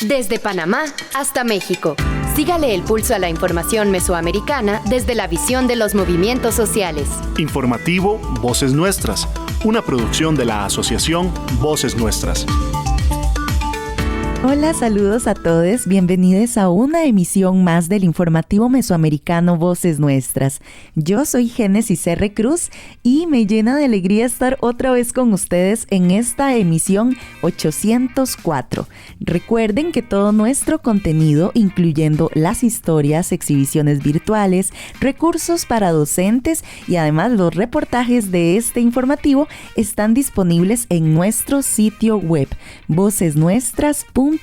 Desde Panamá hasta México. Sígale el pulso a la información mesoamericana desde la visión de los movimientos sociales. Informativo Voces Nuestras, una producción de la Asociación Voces Nuestras. Hola, saludos a todos. Bienvenidos a una emisión más del informativo mesoamericano Voces Nuestras. Yo soy Génesis R. Cruz y me llena de alegría estar otra vez con ustedes en esta emisión 804. Recuerden que todo nuestro contenido, incluyendo las historias, exhibiciones virtuales, recursos para docentes y además los reportajes de este informativo, están disponibles en nuestro sitio web vocesnuestras.org.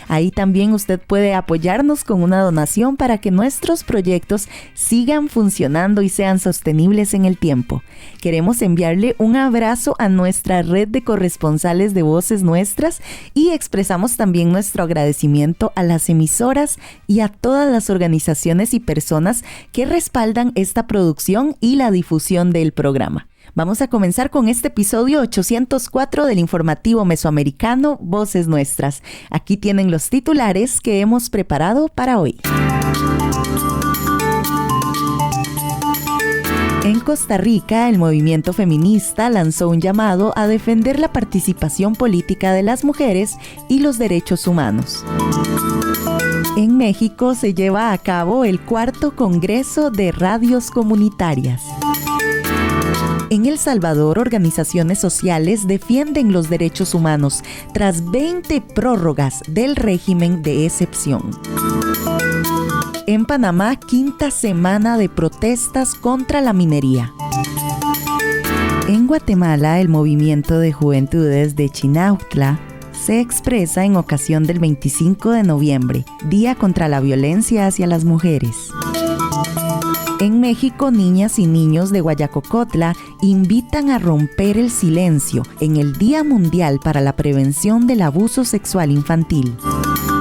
Ahí también usted puede apoyarnos con una donación para que nuestros proyectos sigan funcionando y sean sostenibles en el tiempo. Queremos enviarle un abrazo a nuestra red de corresponsales de Voces Nuestras y expresamos también nuestro agradecimiento a las emisoras y a todas las organizaciones y personas que respaldan esta producción y la difusión del programa. Vamos a comenzar con este episodio 804 del informativo mesoamericano Voces Nuestras. Aquí tienen los titulares que hemos preparado para hoy. En Costa Rica, el movimiento feminista lanzó un llamado a defender la participación política de las mujeres y los derechos humanos. En México se lleva a cabo el 4º Congreso de Radios Comunitarias. En El Salvador, organizaciones sociales defienden los derechos humanos tras 20 prórrogas del régimen de excepción. En Panamá, 5ª semana de protestas contra la minería. En Guatemala, el movimiento de juventudes de Chinautla se expresa en ocasión del 25 de noviembre, Día contra la Violencia hacia las Mujeres. En México, niñas y niños de Guayacocotla invitan a romper el silencio en el Día Mundial para la Prevención del Abuso Sexual Infantil.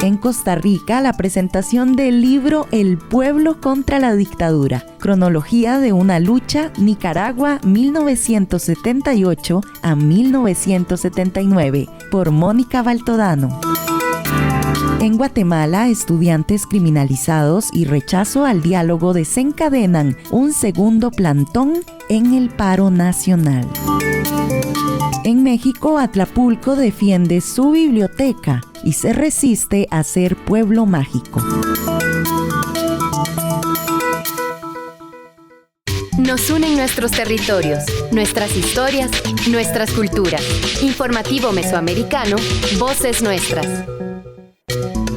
En Costa Rica, la presentación del libro El pueblo contra la dictadura, cronología de una lucha, Nicaragua 1978 a 1979, por Mónica Baltodano. En Guatemala, estudiantes criminalizados y rechazo al diálogo desencadenan un segundo plantón en el paro nacional. En México, Atlapulco defiende su biblioteca y se resiste a ser pueblo mágico. Nos unen nuestros territorios, nuestras historias, nuestras culturas. Informativo mesoamericano, Voces Nuestras.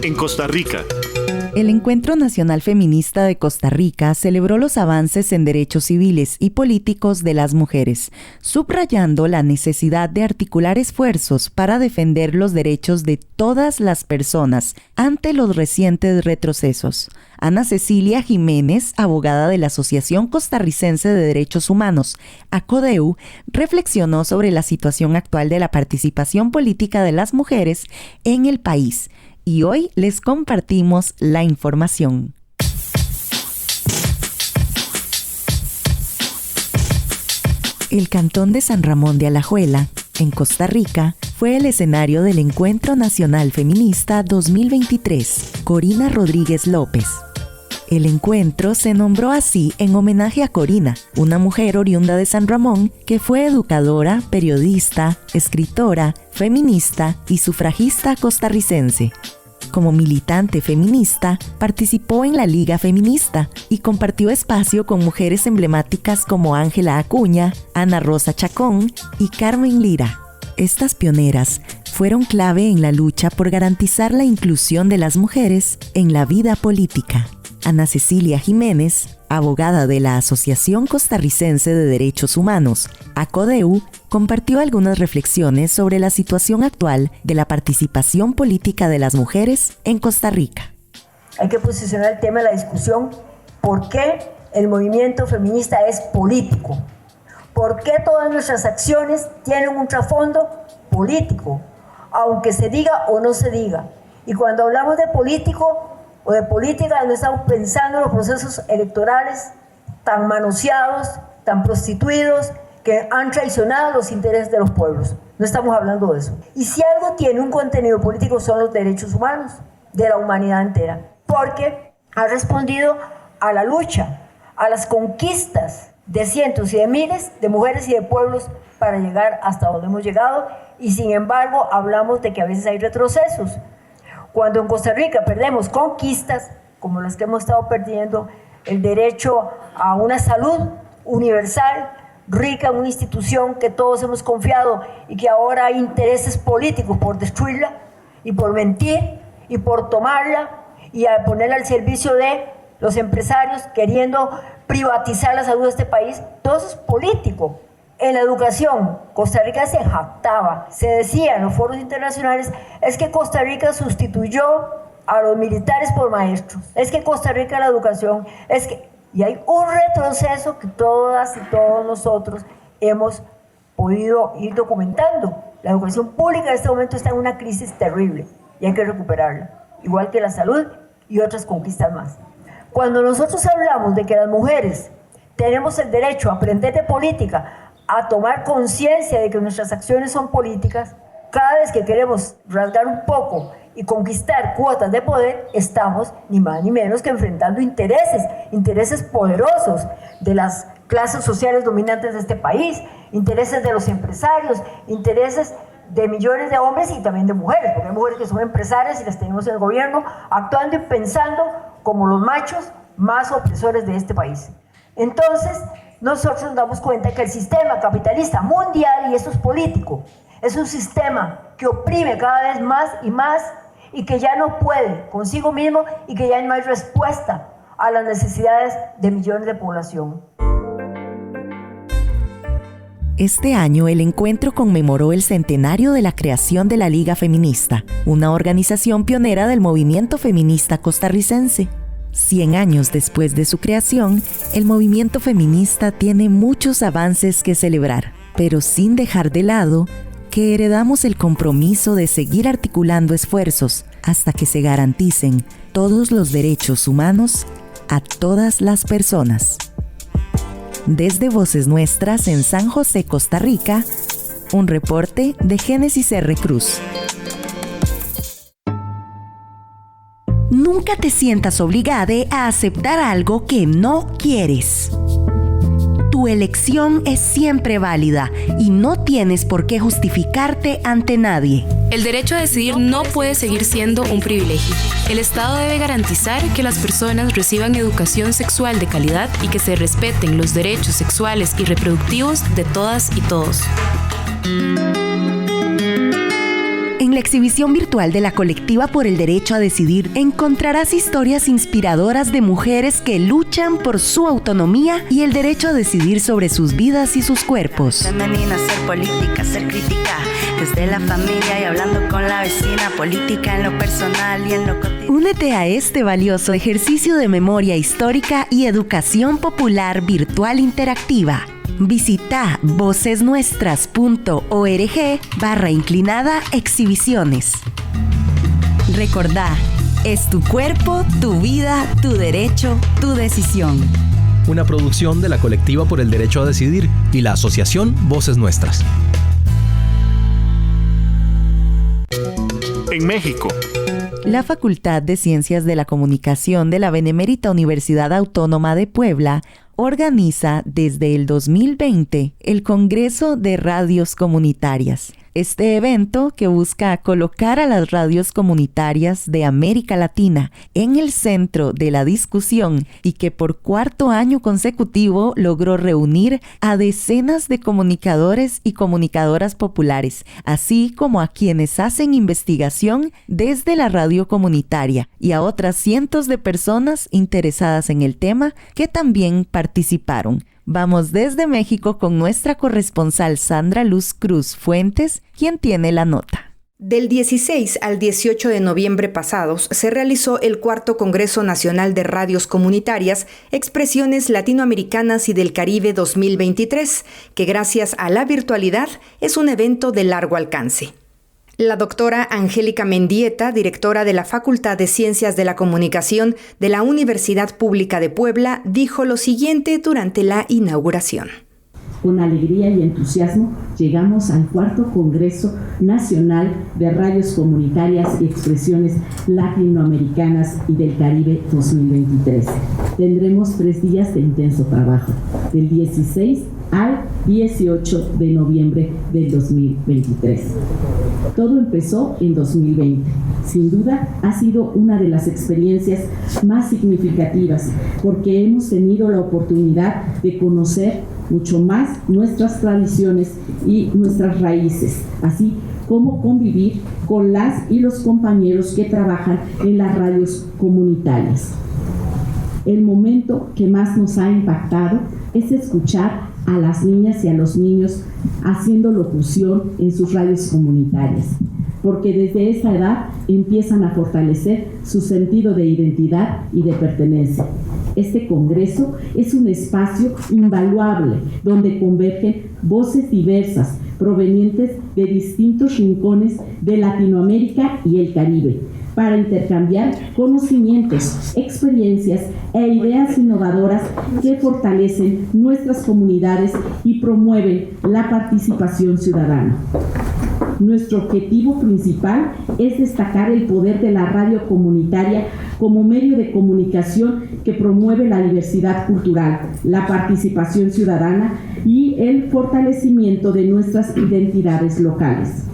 En Costa Rica. El Encuentro Nacional Feminista de Costa Rica celebró los avances en derechos civiles y políticos de las mujeres, subrayando la necesidad de articular esfuerzos para defender los derechos de todas las personas ante los recientes retrocesos. Ana Cecilia Jiménez, abogada de la Asociación Costarricense de Derechos Humanos, ACODEU, reflexionó sobre la situación actual de la participación política de las mujeres en el país. Y hoy les compartimos la información. El cantón de San Ramón de Alajuela, en Costa Rica, fue el escenario del Encuentro Nacional Feminista 2023, Corina Rodríguez López. El encuentro se nombró así en homenaje a Corina, una mujer oriunda de San Ramón que fue educadora, periodista, escritora, feminista y sufragista costarricense. Como militante feminista, participó en la Liga Feminista y compartió espacio con mujeres emblemáticas como Ángela Acuña, Ana Rosa Chacón y Carmen Lira. Estas pioneras fueron clave en la lucha por garantizar la inclusión de las mujeres en la vida política. Ana Cecilia Jiménez, abogada de la Asociación Costarricense de Derechos Humanos, ACODEU, compartió algunas reflexiones sobre la situación actual de la participación política de las mujeres en Costa Rica. Hay que posicionar el tema de la discusión, ¿por qué el movimiento feminista es político? ¿Por qué todas nuestras acciones tienen un trasfondo político? Aunque se diga o no se diga. Y cuando hablamos de político o de política, no estamos pensando en los procesos electorales tan manoseados, tan prostituidos, que han traicionado los intereses de los pueblos. No estamos hablando de eso. Y si algo tiene un contenido político son los derechos humanos de la humanidad entera, porque ha respondido a la lucha, a las conquistas de cientos y de miles de mujeres y de pueblos para llegar hasta donde hemos llegado, y sin embargo hablamos de que a veces hay retrocesos. Cuando en Costa Rica perdemos conquistas, como las que hemos estado perdiendo, el derecho a una salud universal, rica en una institución que todos hemos confiado y que ahora hay intereses políticos por destruirla y por mentir y por tomarla y a ponerla al servicio de los empresarios queriendo privatizar la salud de este país, todo eso es político. En la educación, Costa Rica se jactaba, se decía en los foros internacionales, es que Costa Rica sustituyó a los militares por maestros, es que Costa Rica la educación, es que... Y hay un retroceso que todas y todos nosotros hemos podido ir documentando. La educación pública en este momento está en una crisis terrible y hay que recuperarla, igual que la salud y otras conquistas más. Cuando nosotros hablamos de que las mujeres tenemos el derecho a aprender de política, a tomar conciencia de que nuestras acciones son políticas, cada vez que queremos rasgar un poco y conquistar cuotas de poder, estamos ni más ni menos que enfrentando intereses poderosos de las clases sociales dominantes de este país, intereses de los empresarios, intereses de millones de hombres y también de mujeres, porque hay mujeres que son empresarias y las tenemos en el gobierno, actuando y pensando como los machos más opresores de este país. Entonces, nosotros nos damos cuenta que el sistema capitalista mundial, y eso es político, es un sistema que oprime cada vez más y que ya no puede consigo mismo y que ya no hay respuesta a las necesidades de millones de población. Este año el encuentro conmemoró el centenario de la creación de la Liga Feminista, una organización pionera del movimiento feminista costarricense. 100 años después de su creación, el movimiento feminista tiene muchos avances que celebrar, pero sin dejar de lado que heredamos el compromiso de seguir articulando esfuerzos hasta que se garanticen todos los derechos humanos a todas las personas. Desde Voces Nuestras en San José, Costa Rica, un reporte de Génesis R. Cruz. Nunca te sientas obligada a aceptar algo que no quieres. Tu elección es siempre válida y no tienes por qué justificarte ante nadie. El derecho a decidir no puede seguir siendo un privilegio. El Estado debe garantizar que las personas reciban educación sexual de calidad y que se respeten los derechos sexuales y reproductivos de todas y todos. En la exhibición virtual de la Colectiva por el Derecho a Decidir encontrarás historias inspiradoras de mujeres que luchan por su autonomía y el derecho a decidir sobre sus vidas y sus cuerpos. Femenina, ser política, ser crítica, desde la familia y hablando con la vecina, política en lo personal y en lo cotidiano. Únete a este valioso ejercicio de memoria histórica y educación popular virtual interactiva. Visita vocesnuestras.org/exhibiciones. Recordá, es tu cuerpo, tu vida, tu derecho, tu decisión. Una producción de la Colectiva por el Derecho a Decidir y la Asociación Voces Nuestras. En México, la Facultad de Ciencias de la Comunicación de la Benemérita Universidad Autónoma de Puebla organiza desde el 2020 el Congreso de Radios Comunitarias. Este evento, que busca colocar a las radios comunitarias de América Latina en el centro de la discusión y que por 4º año consecutivo logró reunir a decenas de comunicadores y comunicadoras populares, así como a quienes hacen investigación desde la radio comunitaria y a otras cientos de personas interesadas en el tema que también participaron. Vamos desde México con nuestra corresponsal Sandra Luz Cruz Fuentes, quien tiene la nota. Del 16 al 18 de noviembre pasados se realizó el 4º Congreso Nacional de Radios Comunitarias, Expresiones Latinoamericanas y del Caribe 2023, que gracias a la virtualidad es un evento de largo alcance. La doctora Angélica Mendieta, directora de la Facultad de Ciencias de la Comunicación de la Universidad Pública de Puebla, dijo lo siguiente durante la inauguración. con alegría y entusiasmo llegamos al 4º Congreso Nacional de Radios Comunitarias y Expresiones Latinoamericanas y del Caribe 2023. Tendremos 3 días de intenso trabajo, del 16 al 18 de noviembre del 2023. Todo empezó en 2020. Sin duda, ha sido una de las experiencias más significativas porque hemos tenido la oportunidad de conocer mucho más nuestras tradiciones y nuestras raíces, así como convivir con las y los compañeros que trabajan en las radios comunitarias. El momento que más nos ha impactado es escuchar a las niñas y a los niños haciendo locución en sus radios comunitarias, porque desde esa edad empiezan a fortalecer su sentido de identidad y de pertenencia. Este congreso es un espacio invaluable donde convergen voces diversas provenientes de distintos rincones de Latinoamérica y el Caribe, para intercambiar conocimientos, experiencias e ideas innovadoras que fortalecen nuestras comunidades y promueven la participación ciudadana. Nuestro objetivo principal es destacar el poder de la radio comunitaria como medio de comunicación que promueve la diversidad cultural, la participación ciudadana y el fortalecimiento de nuestras identidades locales.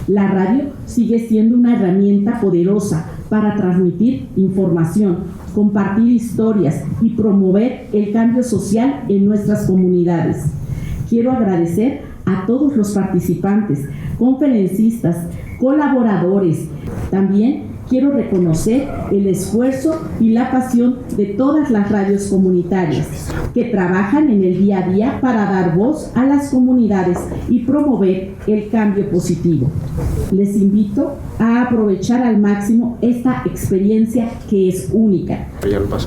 La radio sigue siendo una herramienta poderosa para transmitir información, compartir historias y promover el cambio social en nuestras comunidades. Quiero agradecer a todos los participantes, conferencistas, colaboradores. También quiero reconocer el esfuerzo y la pasión de todas las radios comunitarias que trabajan en el día a día para dar voz a las comunidades y promover el cambio positivo. Les invito a aprovechar al máximo esta experiencia que es única.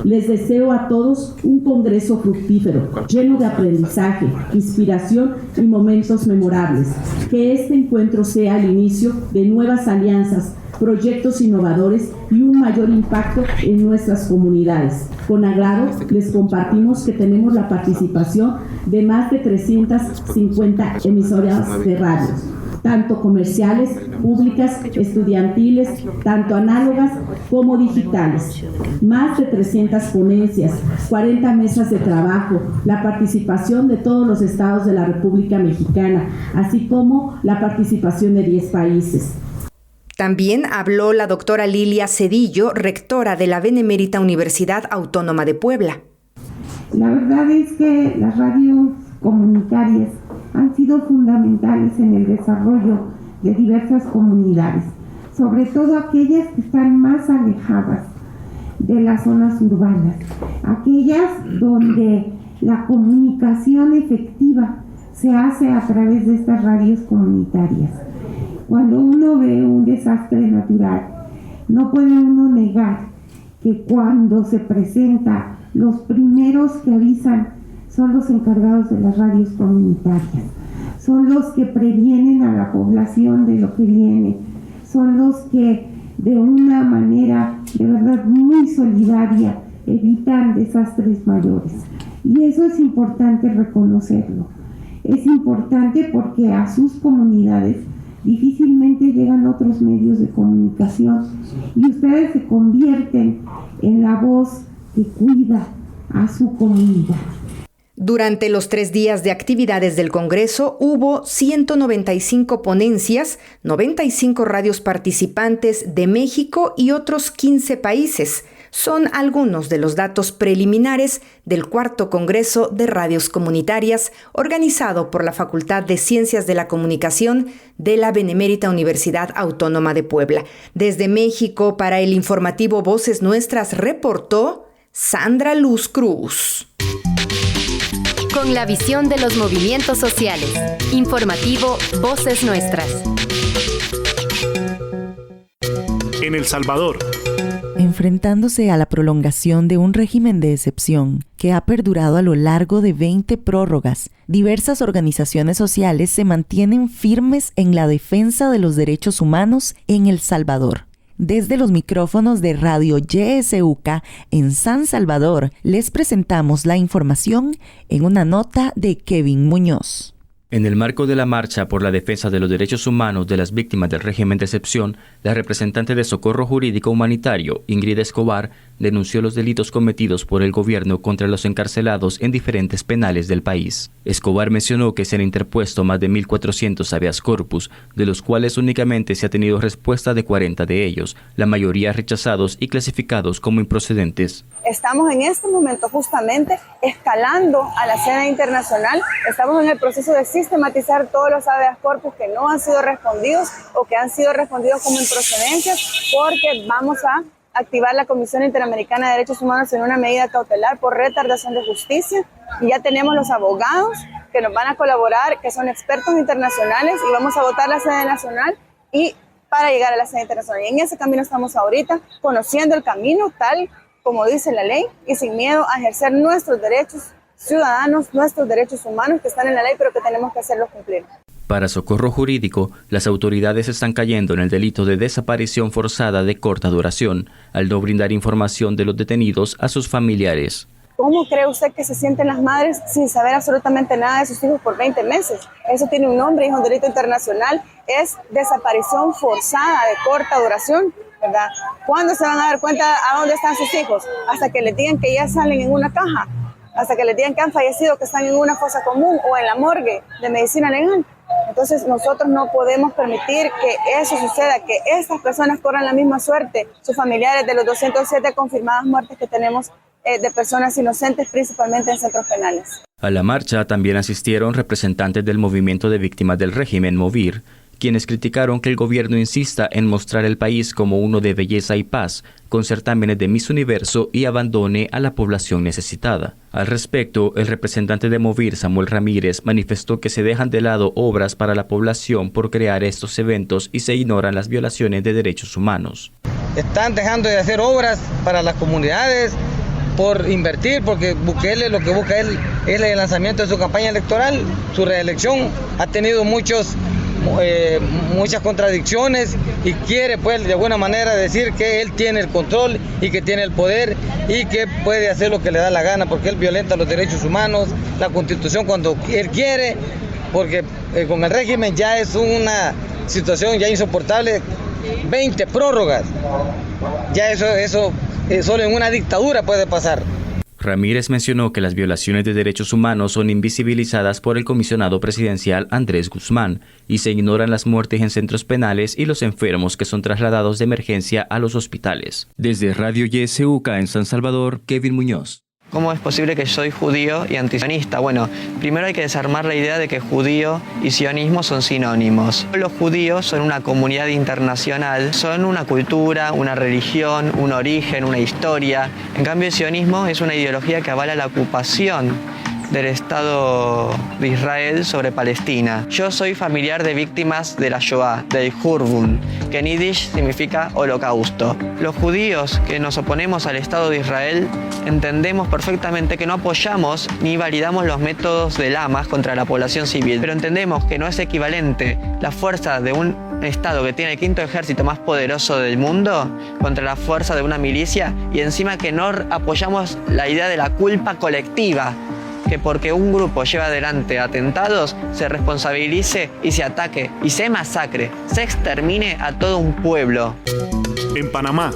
Les deseo a todos un congreso fructífero, lleno de aprendizaje, inspiración y momentos memorables. Que este encuentro sea el inicio de nuevas alianzas, proyectos innovadores y un mayor impacto en nuestras comunidades. Con agrado les compartimos que tenemos la participación de más de 350 emisoras de radio, tanto comerciales, públicas, estudiantiles, tanto análogas como digitales. Más de 300 ponencias, 40 mesas de trabajo, la participación de todos los estados de la República Mexicana, así como la participación de 10 países. También habló la doctora Lilia Cedillo, rectora de la Benemérita Universidad Autónoma de Puebla. La verdad es que las radios comunitarias han sido fundamentales en el desarrollo de diversas comunidades, sobre todo aquellas que están más alejadas de las zonas urbanas, aquellas donde la comunicación efectiva se hace a través de estas radios comunitarias. Cuando uno ve un desastre natural, no puede uno negar que cuando se presenta, los primeros que avisan son los encargados de las radios comunitarias, son los que previenen a la población de lo que viene, son los que de una manera de verdad muy solidaria evitan desastres mayores. Y eso es importante reconocerlo. Es importante porque a sus comunidades difícilmente llegan otros medios de comunicación y ustedes se convierten en la voz que cuida a su comunidad. Durante los 3 días de actividades del Congreso hubo 195 ponencias, 95 radios participantes de México y otros 15 países. Son algunos de los datos preliminares del 4º Congreso de Radios Comunitarias, organizado por la Facultad de Ciencias de la Comunicación de la Benemérita Universidad Autónoma de Puebla. Desde México, para el informativo Voces Nuestras, reportó Sandra Luz Cruz. Con la visión de los movimientos sociales. Informativo Voces Nuestras. En El Salvador. Enfrentándose a la prolongación de un régimen de excepción que ha perdurado a lo largo de 20 prórrogas, diversas organizaciones sociales se mantienen firmes en la defensa de los derechos humanos en El Salvador. Desde los micrófonos de Radio YSUCA en San Salvador, les presentamos la información en una nota de Kevin Muñoz. En el marco de la marcha por la defensa de los derechos humanos de las víctimas del régimen de excepción, la representante de Socorro Jurídico Humanitario, Ingrid Escobar, denunció los delitos cometidos por el gobierno contra los encarcelados en diferentes penales del país. Escobar mencionó que se han interpuesto más de 1.400 habeas corpus, de los cuales únicamente se ha tenido respuesta de 40 de ellos, la mayoría rechazados y clasificados como improcedentes. Estamos en este momento justamente escalando a la escena internacional. Estamos en el proceso de sistematizar todos los habeas corpus que no han sido respondidos o que han sido respondidos como improcedencias, porque vamos a activar la Comisión Interamericana de Derechos Humanos en una medida cautelar por retardación de justicia. Y ya tenemos los abogados que nos van a colaborar, que son expertos internacionales, y vamos a votar la sede nacional y para llegar a la sede internacional. Y en ese camino estamos ahorita, conociendo el camino tal como dice la ley y sin miedo a ejercer nuestros derechos ciudadanos, nuestros derechos humanos que están en la ley, pero que tenemos que hacerlos cumplir. Para Socorro Jurídico, las autoridades están cayendo en el delito de desaparición forzada de corta duración, al no brindar información de los detenidos a sus familiares. ¿Cómo cree usted que se sienten las madres sin saber absolutamente nada de sus hijos por 20 meses? Eso tiene un nombre, es un delito internacional, es desaparición forzada de corta duración, ¿verdad? ¿Cuándo se van a dar cuenta a dónde están sus hijos? Hasta que les digan que ya salen en una caja, hasta que les digan que han fallecido, que están en una fosa común o en la morgue de medicina legal. Entonces nosotros no podemos permitir que eso suceda, que estas personas corran la misma suerte, sus familiares, de los 207 confirmadas muertes que tenemos de personas inocentes, principalmente en centros penales. A la marcha también asistieron representantes del movimiento de víctimas del régimen, MOVIR, quienes criticaron que el gobierno insista en mostrar el país como uno de belleza y paz, con certámenes de Miss Universo, y abandone a la población necesitada. Al respecto, el representante de MOVIR, Samuel Ramírez, manifestó que se dejan de lado obras para la población por crear estos eventos y se ignoran las violaciones de derechos humanos. Están dejando de hacer obras para las comunidades por invertir, porque Bukele lo que busca es el lanzamiento de su campaña electoral, su reelección. Ha tenido muchas contradicciones y quiere pues de alguna manera decir que él tiene el control y que tiene el poder y que puede hacer lo que le da la gana, porque él violenta los derechos humanos, la Constitución cuando él quiere, porque con el régimen ya es una situación ya insoportable, 20 prórrogas, ya eso solo en una dictadura puede pasar. Ramírez mencionó que las violaciones de derechos humanos son invisibilizadas por el comisionado presidencial Andrés Guzmán y se ignoran las muertes en centros penales y los enfermos que son trasladados de emergencia a los hospitales. Desde Radio YSUCA en San Salvador, Kevin Muñoz. ¿Cómo es posible que yo soy judío y antisionista? Bueno, primero hay que desarmar la idea de que judío y sionismo son sinónimos. Los judíos son una comunidad internacional, son una cultura, una religión, un origen, una historia. En cambio, el sionismo es una ideología que avala la ocupación del Estado de Israel sobre Palestina. Yo soy familiar de víctimas de la Shoah, del Hurvun, que en Yiddish significa holocausto. Los judíos que nos oponemos al Estado de Israel entendemos perfectamente que no apoyamos ni validamos los métodos del Hamas contra la población civil, pero entendemos que no es equivalente la fuerza de un Estado que tiene el quinto ejército más poderoso del mundo contra la fuerza de una milicia, y encima que no apoyamos la idea de la culpa colectiva, que porque un grupo lleva adelante atentados se responsabilice y se ataque y se masacre, se extermine a todo un pueblo. En Panamá.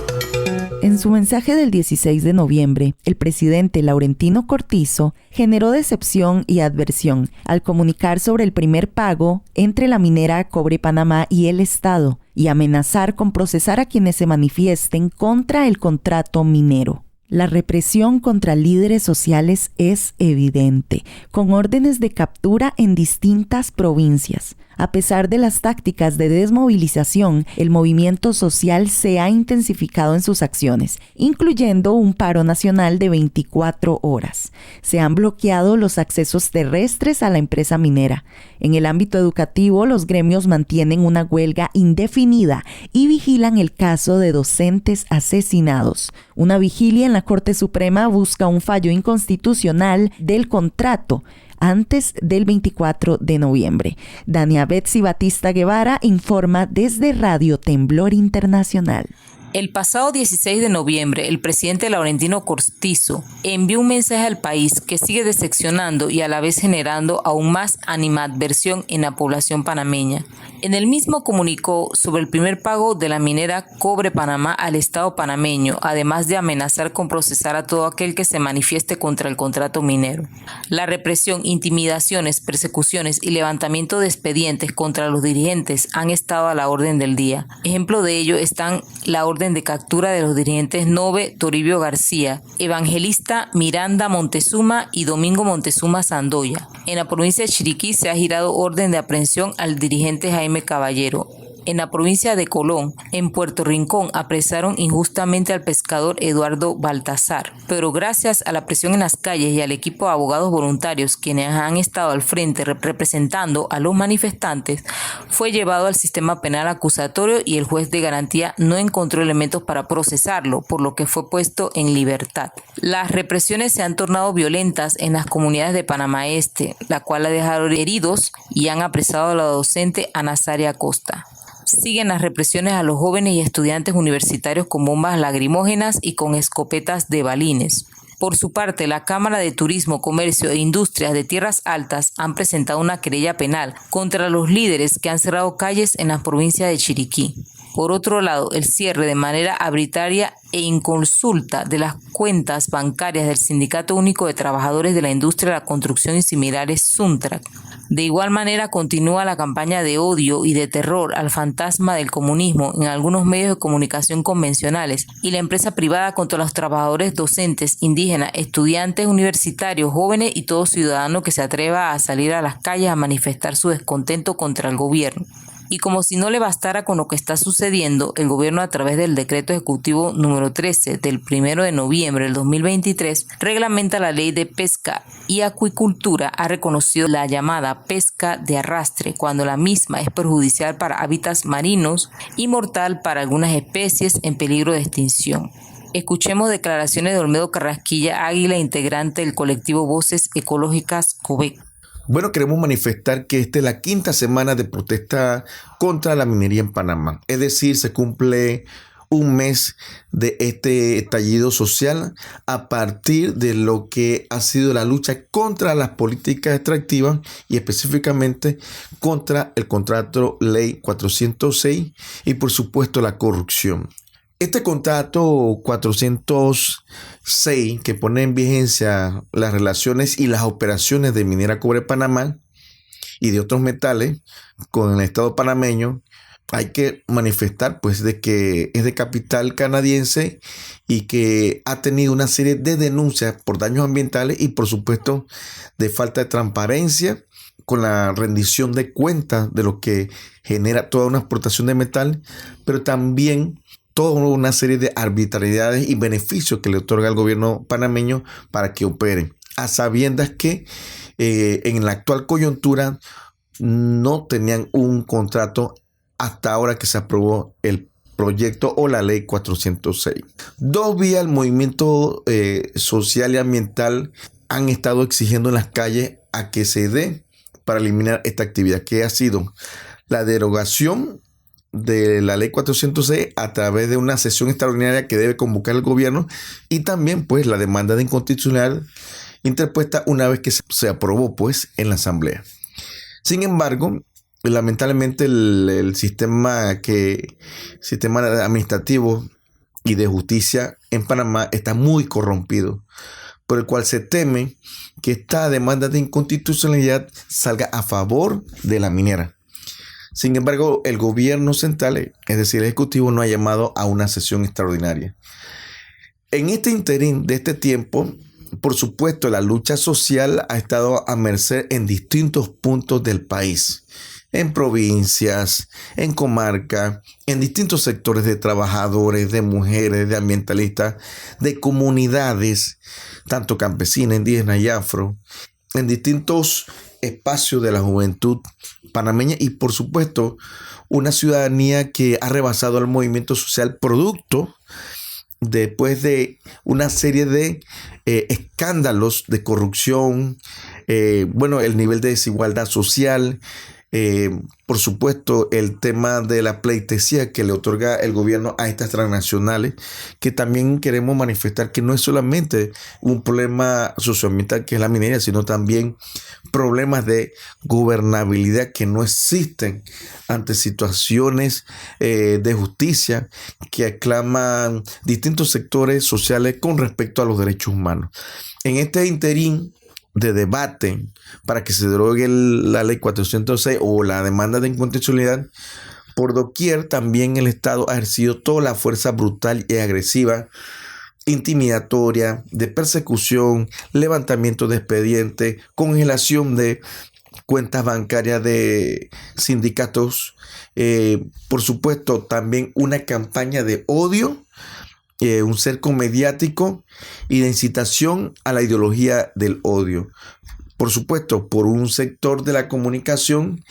En su mensaje del 16 de noviembre, el presidente Laurentino Cortizo generó decepción y adversión al comunicar sobre el primer pago entre la minera Cobre Panamá y el Estado y amenazar con procesar a quienes se manifiesten contra el contrato minero. La represión contra líderes sociales es evidente, con órdenes de captura en distintas provincias. A pesar de las tácticas de desmovilización, el movimiento social se ha intensificado en sus acciones, incluyendo un paro nacional de 24 horas. Se han bloqueado los accesos terrestres a la empresa minera. En el ámbito educativo, los gremios mantienen una huelga indefinida y vigilan el caso de docentes asesinados. Una vigilia en la Corte Suprema busca un fallo inconstitucional del contrato antes del 24 de noviembre. Dania Betsy Batista Guevara informa desde Radio Temblor Internacional. El pasado 16 de noviembre, el presidente Laurentino Cortizo envió un mensaje al país que sigue decepcionando y a la vez generando aún más animadversión en la población panameña. En el mismo comunicó sobre el primer pago de la minera Cobre Panamá al Estado panameño, además de amenazar con procesar a todo aquel que se manifieste contra el contrato minero. La represión, intimidaciones, persecuciones y levantamiento de expedientes contra los dirigentes han estado a la orden del día. Ejemplo de ello están la orden de captura de los dirigentes Nove Toribio García, Evangelista Miranda Montezuma y Domingo Montezuma Sandoya. En la provincia de Chiriquí se ha girado orden de aprehensión al dirigente Jaime Caballero. En la provincia de Colón, en Puerto Rincón, apresaron injustamente al pescador Eduardo Baltazar, pero gracias a la presión en las calles y al equipo de abogados voluntarios quienes han estado al frente representando a los manifestantes, fue llevado al sistema penal acusatorio y el juez de garantía no encontró elementos para procesarlo, por lo que fue puesto en libertad. Las represiones se han tornado violentas en las comunidades de Panamá Este, la cual ha dejado heridos y han apresado a la docente Ana Saria Acosta. Siguen las represiones a los jóvenes y estudiantes universitarios con bombas lacrimógenas y con escopetas de balines. Por su parte, la Cámara de Turismo, Comercio e Industrias de Tierras Altas han presentado una querella penal contra los líderes que han cerrado calles en la provincia de Chiriquí. Por otro lado, el cierre de manera arbitraria e inconsulta de las cuentas bancarias del Sindicato Único de Trabajadores de la Industria de la Construcción y similares, SUNTRAC. De igual manera, continúa la campaña de odio y de terror al fantasma del comunismo en algunos medios de comunicación convencionales y la empresa privada contra los trabajadores docentes, indígenas, estudiantes universitarios, jóvenes y todo ciudadano que se atreva a salir a las calles a manifestar su descontento contra el gobierno. Y como si no le bastara con lo que está sucediendo, el gobierno a través del decreto ejecutivo número 13 del 1 de noviembre del 2023 reglamenta la ley de pesca y acuicultura, ha reconocido la llamada pesca de arrastre cuando la misma es perjudicial para hábitats marinos y mortal para algunas especies en peligro de extinción. Escuchemos declaraciones de Olmedo Carrasquilla Águila, integrante del colectivo Voces Ecológicas COVEC. Bueno, queremos manifestar que esta es la quinta semana de protesta contra la minería en Panamá. Es decir, se cumple un mes de este estallido social a partir de lo que ha sido la lucha contra las políticas extractivas y específicamente contra el contrato Ley 406 y por supuesto la corrupción. Este contrato 406 que pone en vigencia las relaciones y las operaciones de Minera Cobre Panamá y de otros metales con el Estado panameño, hay que manifestar pues de que es de capital canadiense y que ha tenido una serie de denuncias por daños ambientales y por supuesto de falta de transparencia con la rendición de cuentas de lo que genera toda una exportación de metal, pero también toda una serie de arbitrariedades y beneficios que le otorga al gobierno panameño para que opere, a sabiendas que en la actual coyuntura no tenían un contrato hasta ahora que se aprobó el proyecto o la ley 406. Dos vías el movimiento social y ambiental han estado exigiendo en las calles a que se dé para eliminar esta actividad, que ha sido la derogación de la ley 406 a través de una sesión extraordinaria que debe convocar el gobierno y también pues la demanda de inconstitucionalidad interpuesta una vez que se aprobó pues en la asamblea. Sin embargo, lamentablemente el sistema administrativo y de justicia en Panamá está muy corrompido, por el cual se teme que esta demanda de inconstitucionalidad salga a favor de la minera. Sin embargo, el gobierno central, es decir, el Ejecutivo, no ha llamado a una sesión extraordinaria. En este interín de este tiempo, por supuesto, la lucha social ha estado a merced en distintos puntos del país, en provincias, en comarcas, en distintos sectores de trabajadores, de mujeres, de ambientalistas, de comunidades, tanto campesinas, indígenas y afro, en distintos espacios de la juventud panameña y por supuesto una ciudadanía que ha rebasado al movimiento social producto después de una serie de escándalos de corrupción, el nivel de desigualdad social, Por supuesto, el tema de la pleitesía que le otorga el gobierno a estas transnacionales, que también queremos manifestar que no es solamente un problema socioambiental que es la minería, sino también problemas de gobernabilidad que no existen ante situaciones de justicia que aclaman distintos sectores sociales con respecto a los derechos humanos. En este interín de debate para que se derogue la ley 406 o la demanda de inconstitucionalidad, por doquier también el Estado ha ejercido toda la fuerza brutal y agresiva, intimidatoria, de persecución, levantamiento de expedientes, congelación de cuentas bancarias de sindicatos, por supuesto también una campaña de odio, un cerco mediático y de incitación a la ideología del odio. Por supuesto, por un sector de la comunicación,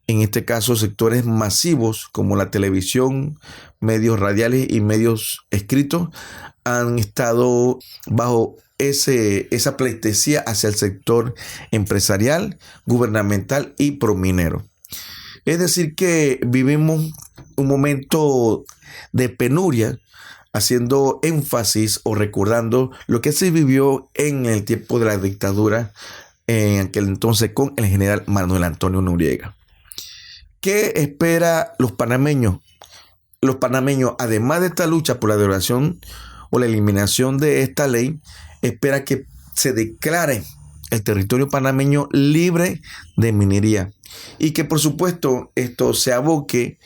en este caso sectores masivos como la televisión, medios radiales y medios escritos, han estado bajo esa pleitesía hacia el sector empresarial, gubernamental y prominero. Es decir, que vivimos un momento de penuria, haciendo énfasis o recordando lo que se vivió en el tiempo de la dictadura, en aquel entonces con el general Manuel Antonio Noriega. ¿Qué espera los panameños? Los panameños, además de esta lucha por la derogación o la eliminación de esta ley, espera que se declare el territorio panameño libre de minería y que por supuesto esto se aboque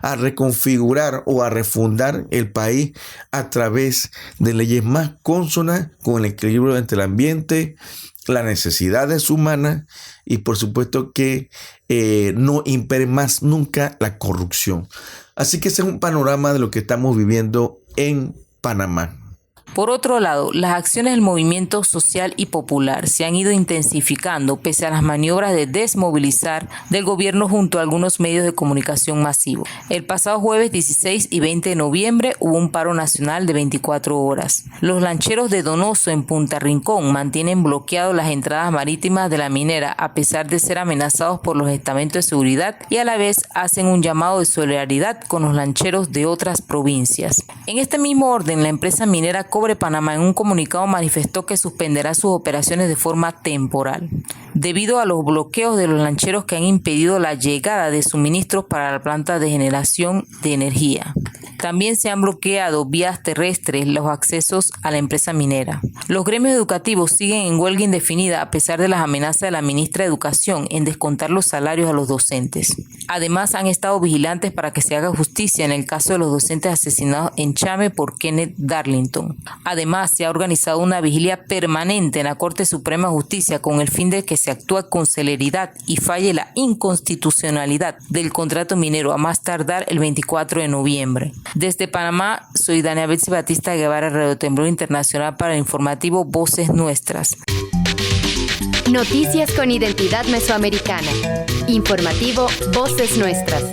a reconfigurar o a refundar el país a través de leyes más cónsonas con el equilibrio entre el ambiente, las necesidades humanas y por supuesto que no impere más nunca la corrupción. Así que ese es un panorama de lo que estamos viviendo en Panamá. Por otro lado, las acciones del movimiento social y popular se han ido intensificando pese a las maniobras de desmovilizar del gobierno junto a algunos medios de comunicación masivos. El pasado jueves 16 y 20 de noviembre hubo un paro nacional de 24 horas. Los lancheros de Donoso en Punta Rincón mantienen bloqueadas las entradas marítimas de la minera a pesar de ser amenazados por los estamentos de seguridad y a la vez hacen un llamado de solidaridad con los lancheros de otras provincias. En este mismo orden, la empresa minera Cobre Panamá en un comunicado manifestó que suspenderá sus operaciones de forma temporal, debido a los bloqueos de los lancheros que han impedido la llegada de suministros para la planta de generación de energía. También se han bloqueado vías terrestres los accesos a la empresa minera. Los gremios educativos siguen en huelga indefinida a pesar de las amenazas de la ministra de Educación en descontar los salarios a los docentes. Además, han estado vigilantes para que se haga justicia en el caso de los docentes asesinados en Chame por Kenneth Darlington. Además, se ha organizado una vigilia permanente en la Corte Suprema de Justicia con el fin de que se actúe con celeridad y falle la inconstitucionalidad del contrato minero a más tardar el 24 de noviembre. Desde Panamá, soy Dania Betsy Batista Guevara, Radio Temblor Internacional para el informativo Voces Nuestras. Noticias con identidad mesoamericana. Informativo Voces Nuestras.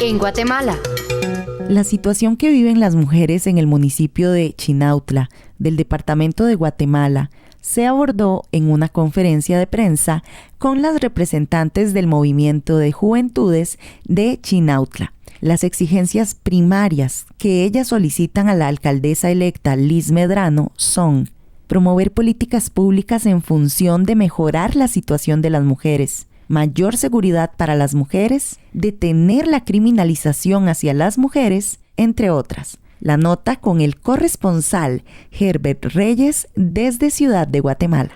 En Guatemala. La situación que viven las mujeres en el municipio de Chinautla, del departamento de Guatemala, se abordó en una conferencia de prensa con las representantes del movimiento de juventudes de Chinautla. Las exigencias primarias que ellas solicitan a la alcaldesa electa Liz Medrano son promover políticas públicas en función de mejorar la situación de las mujeres, mayor seguridad para las mujeres, detener la criminalización hacia las mujeres, entre otras. La nota con el corresponsal Herbert Reyes desde Ciudad de Guatemala.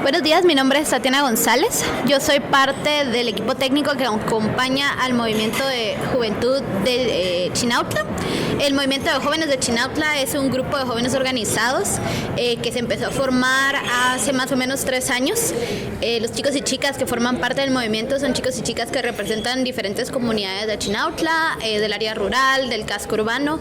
Buenos días, mi nombre es Tatiana González. Yo soy parte del equipo técnico que acompaña al movimiento de juventud de Chinautla. El movimiento de jóvenes de Chinautla es un grupo de jóvenes organizados que se empezó a formar hace más o menos 3 años. Los chicos y chicas que forman parte del movimiento son chicos y chicas que representan diferentes comunidades de Chinautla, del área rural, del casco urbano.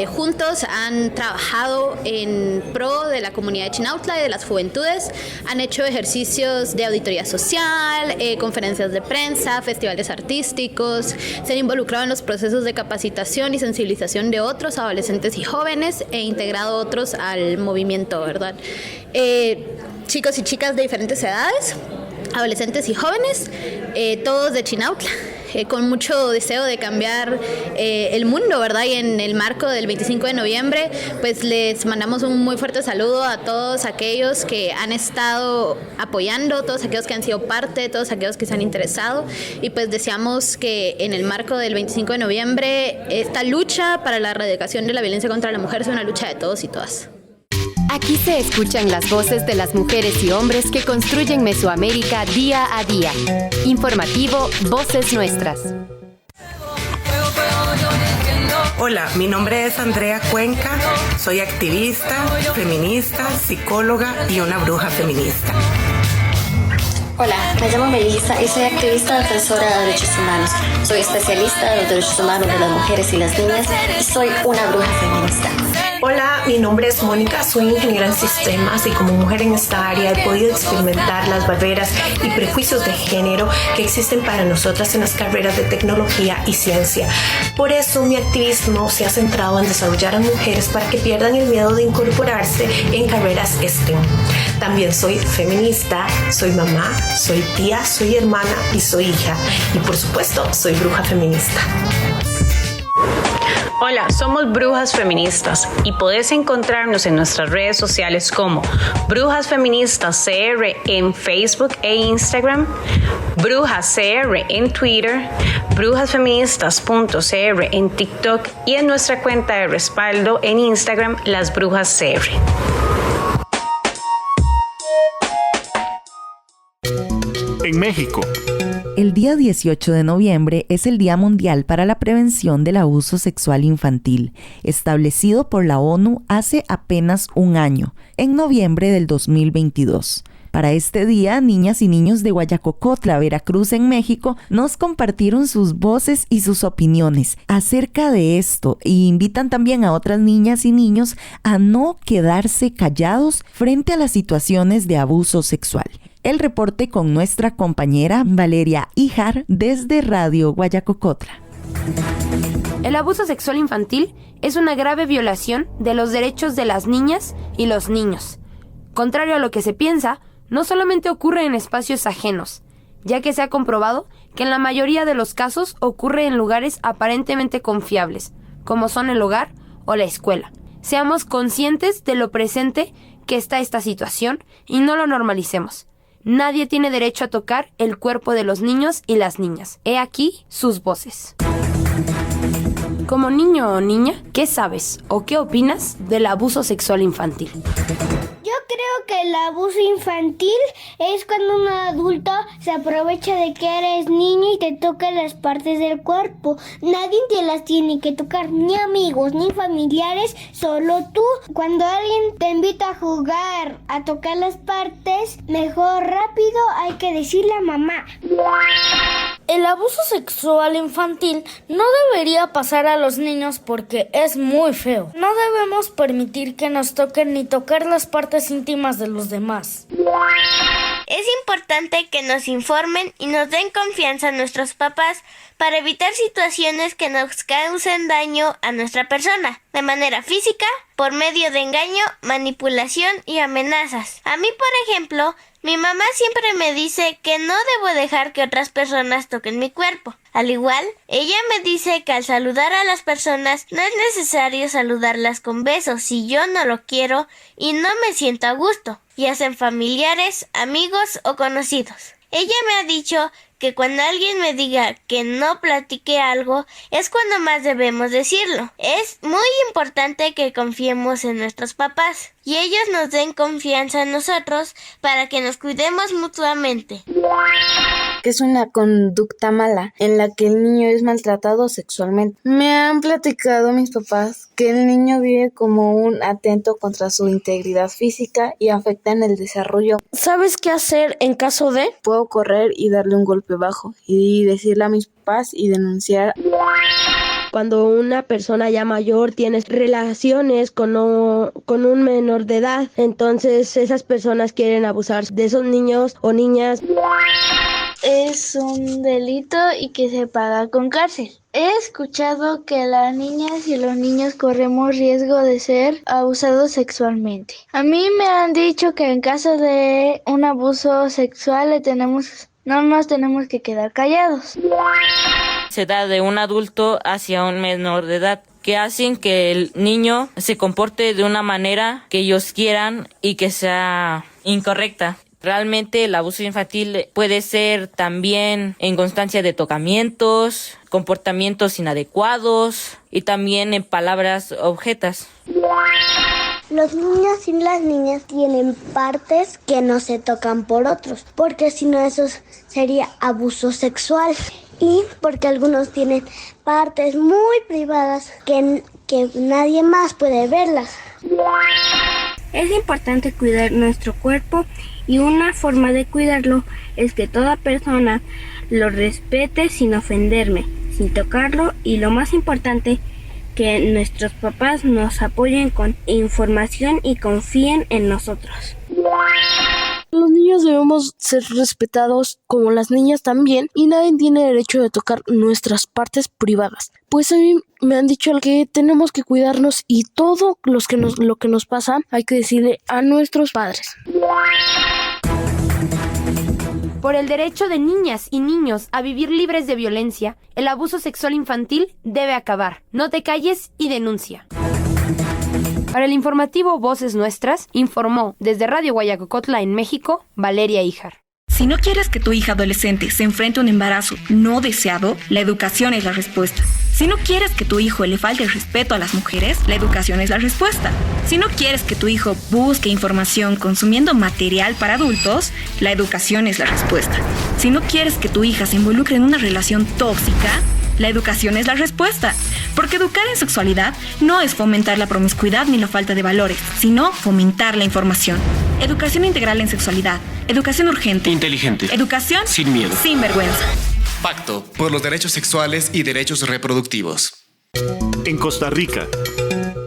Juntos han trabajado en pro de la comunidad de Chinautla y de las juventudes. Han hecho ejercicios de auditoría social, conferencias de prensa, festivales artísticos. Se han involucrado en los procesos de capacitación y sensibilización de otros adolescentes y jóvenes e integrado otros al movimiento, ¿verdad? Chicos y chicas de diferentes edades. adolescentes y jóvenes, todos de Chinautla, con mucho deseo de cambiar el mundo, ¿verdad? Y en el marco del 25 de noviembre, pues les mandamos un muy fuerte saludo a todos aquellos que han estado apoyando, todos aquellos que han sido parte, todos aquellos que se han interesado, y pues deseamos que en el marco del 25 de noviembre esta lucha para la erradicación de la violencia contra la mujer sea una lucha de todos y todas. Aquí se escuchan las voces de las mujeres y hombres que construyen Mesoamérica día a día. Informativo Voces Nuestras. Hola, mi nombre es Andrea Cuenca, soy activista, feminista, psicóloga y una bruja feminista. Hola, me llamo Melissa y soy activista defensora de derechos humanos. Soy especialista en los derechos humanos de las mujeres y las niñas y soy una bruja feminista. Hola, mi nombre es Mónica, soy ingeniera en sistemas y como mujer en esta área he podido experimentar las barreras y prejuicios de género que existen para nosotras en las carreras de tecnología y ciencia. Por eso mi activismo se ha centrado en desarrollar a mujeres para que pierdan el miedo de incorporarse en carreras STEM. También soy feminista, soy mamá, soy tía, soy hermana y soy hija. Y por supuesto, soy bruja feminista. Hola, somos Brujas Feministas y podés encontrarnos en nuestras redes sociales como Brujas Feministas CR en Facebook e Instagram, Brujas CR en Twitter, brujasfeministas.cr en TikTok y en nuestra cuenta de respaldo en Instagram, Las Brujas CR. En México. El día 18 de noviembre es el Día Mundial para la Prevención del Abuso Sexual Infantil, establecido por la ONU hace apenas un año, en noviembre del 2022. Para este día, niñas y niños de Guayacocotla, Veracruz, en México, nos compartieron sus voces y sus opiniones acerca de esto e invitan también a otras niñas y niños a no quedarse callados frente a las situaciones de abuso sexual. El reporte con nuestra compañera Valeria Híjar desde Radio Guayacocotla. El abuso sexual infantil es una grave violación de los derechos de las niñas y los niños. Contrario a lo que se piensa, no solamente ocurre en espacios ajenos, ya que se ha comprobado que en la mayoría de los casos ocurre en lugares aparentemente confiables, como son el hogar o la escuela. Seamos conscientes de lo presente que está esta situación y no lo normalicemos. Nadie tiene derecho a tocar el cuerpo de los niños y las niñas. He aquí sus voces. Como niño o niña, ¿qué sabes o qué opinas del abuso sexual infantil? Yo creo que el abuso infantil es cuando un adulto se aprovecha de que eres niño y te toca las partes del cuerpo. Nadie te las tiene que tocar, ni amigos, ni familiares, solo tú. Cuando alguien te invita a jugar, a tocar las partes, mejor rápido hay que decirle a mamá. El abuso sexual infantil no debería pasar a los niños porque es muy feo. No debemos permitir que nos toquen ni tocar las partes íntimas de los demás. Es importante que nos informen y nos den confianza a nuestros papás para evitar situaciones que nos causen daño a nuestra persona, de manera física, por medio de engaño, manipulación y amenazas. A mí, por ejemplo, mi mamá siempre me dice que no debo dejar que otras personas toquen mi cuerpo. Al igual, ella me dice que al saludar a las personas no es necesario saludarlas con besos si yo no lo quiero y no me siento a gusto, ya sean familiares, amigos o conocidos. Ella me ha dicho que cuando alguien me diga que no platique algo es cuando más debemos decirlo. Es muy importante que confiemos en nuestros papás y ellos nos den confianza en nosotros para que nos cuidemos mutuamente. Que es una conducta mala en la que el niño es maltratado sexualmente. Me han platicado mis papás que el niño vive como un atento contra su integridad física y afecta en el desarrollo. ¿Sabes qué hacer en caso de? Puedo correr y darle un golpe bajo y decirle a mis papás y denunciar. Cuando una persona ya mayor tiene relaciones con un menor de edad, entonces esas personas quieren abusar de esos niños o niñas. es un delito y que se paga con cárcel. He escuchado que las niñas y los niños corremos riesgo de ser abusados sexualmente. A mí me han dicho que en caso de un abuso sexual no nos tenemos que quedar callados. Se da de un adulto hacia un menor de edad, que hacen que el niño se comporte de una manera que ellos quieran y que sea incorrecta. Realmente el abuso infantil puede ser también en constancia de tocamientos, comportamientos inadecuados y también en palabras objetas. Los niños y las niñas tienen partes que no se tocan por otros, porque si no eso sería abuso sexual. Y porque algunos tienen partes muy privadas que nadie más puede verlas. Es importante cuidar nuestro cuerpo y una forma de cuidarlo es que toda persona lo respete sin ofenderme, sin tocarlo y lo más importante, que nuestros papás nos apoyen con información y confíen en nosotros. Los niños debemos ser respetados como las niñas también y nadie tiene derecho de tocar nuestras partes privadas. Pues a mí me han dicho que tenemos que cuidarnos y todo lo que nos pasa hay que decirle a nuestros padres. Por el derecho de niñas y niños a vivir libres de violencia, el abuso sexual infantil debe acabar. No te calles y denuncia. Para el informativo Voces Nuestras, informó desde Radio Guayacocotla en México, Valeria Híjar. Si no quieres que tu hija adolescente se enfrente a un embarazo no deseado, la educación es la respuesta. Si no quieres que tu hijo le falte el respeto a las mujeres, la educación es la respuesta. Si no quieres que tu hijo busque información consumiendo material para adultos, la educación es la respuesta. Si no quieres que tu hija se involucre en una relación tóxica, la educación es la respuesta. Porque educar en sexualidad no es fomentar la promiscuidad ni la falta de valores, sino fomentar la información. Educación integral en sexualidad. Educación urgente. Inteligente. Educación sin miedo. Sin vergüenza. Pacto por los derechos sexuales y derechos reproductivos. En Costa Rica.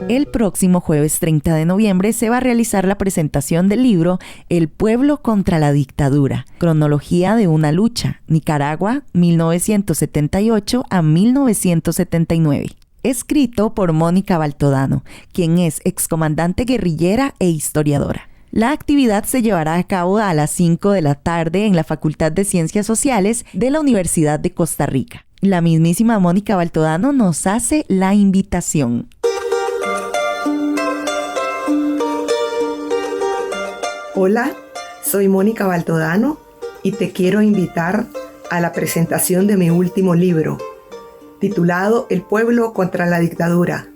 El próximo jueves 30 de noviembre se va a realizar la presentación del libro El pueblo contra la dictadura, cronología de una lucha, Nicaragua, 1978 a 1979. Escrito por Mónica Baltodano, quien es excomandante guerrillera e historiadora. La actividad se llevará a cabo a las 5 de la tarde en la Facultad de Ciencias Sociales de la Universidad de Costa Rica. La mismísima Mónica Baltodano nos hace la invitación. Hola, soy Mónica Baltodano y te quiero invitar a la presentación de mi último libro, titulado El pueblo contra la dictadura,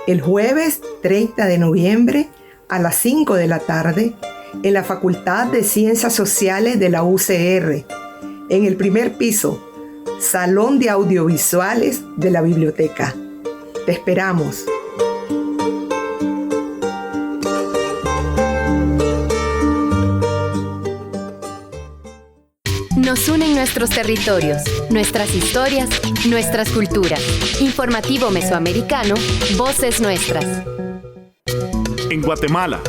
el jueves 30 de noviembre a las 5 de la tarde en la Facultad de Ciencias Sociales de la UCR, en el primer piso, Salón de Audiovisuales de la Biblioteca. Te esperamos. Nos unen nuestros territorios, nuestras historias, nuestras culturas. Informativo Mesoamericano, Voces Nuestras. En Guatemala.